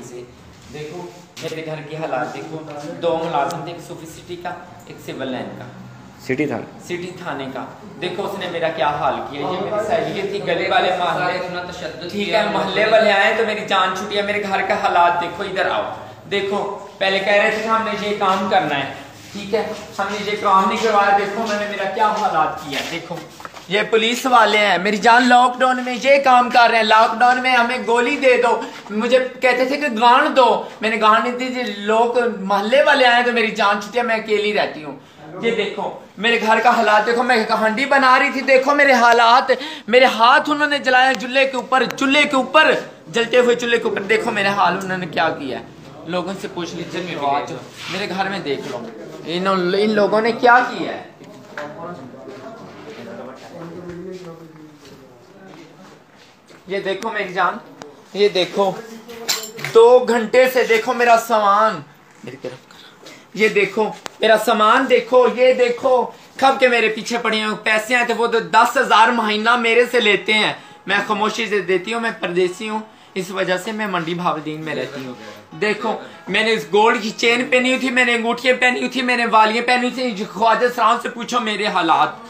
से देखो मेरे घर की हालात देखो, 2 मुलाजिम थे, एक सूफी सिटी का, एक सिविल लाइन का, सिटी थाने का। देखो उसने मेरा क्या हाल किया। ये मेरी सहेली थी, गली वाले मोहल्ले, ठीक है, मोहल्ले वाले आए तो मेरी जान छुटी है। मेरे घर का हालात देखो, इधर आओ देखो। पहले कह रहे थे कि हमने ये काम करना है, ठीक है, हमने ये काम नहीं करवाया। देखो मैंने मेरा क्या हालात किया। देखो ये पुलिस वाले हैं, मेरी जान लॉकडाउन में ये काम कर रहे हैं। लॉकडाउन में हमें गोली दे दो, मुझे कहते थे कि गांड दो, मैंने गांड नहीं दी। लोग मोहल्ले वाले आए तो मेरी जान छुटी है, मैं अकेली रहती हूँ। ये देखो मेरे घर का हालात देखो, मैं हांडी बना रही थी, देखो मेरे हालात, मेरे हाथ उन्होंने जलाया चूल्हे के ऊपर, जलते हुए चूल्हे के ऊपर। देखो मेरे हाल उन्होंने क्या किया, लोगों से पूछ लीजिए, मेरे घर में देख लो इन लोगों ने क्या किया है। ये देखो मेरी जान, ये देखो 2 घंटे से देखो मेरा सामान मेरी तरफ कर, ये देखो मेरा सामान देखो, ये देखो कब के मेरे पीछे पड़े हैं। पैसे आए थे वो तो 10,000 महीना मेरे से लेते हैं, मैं खामोशी से देती हूँ। मैं परदेसी हूँ, इस वजह से मैं मंडी भावलदीन में रहती हूँ। देखो मैंने इस गोल्ड की चेन पहनी हुई थी, मैंने अंगूठियां पहनी हुई थी, मैंने वालियां पहनी थी। ख्वाजा सलाम से पूछो मेरे हालात,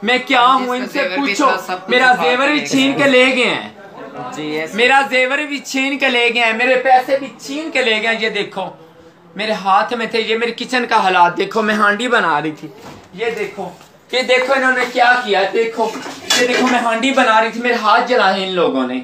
मैं क्या हूँ इनसे पूछो। मेरा जेवर भी छीन के ले गए हैं, मेरा जेवर भी छीन के ले गए हैं, मेरे पैसे भी छीन के ले गए हैं। ये देखो मेरे हाथ में थे, ये मेरे किचन का हालात देखो, मैं हांडी बना रही थी। ये देखो इन्होंने क्या किया। देखो ये देखो मैं हांडी बना रही थी, मेरे हाथ जलाए इन लोगों ने।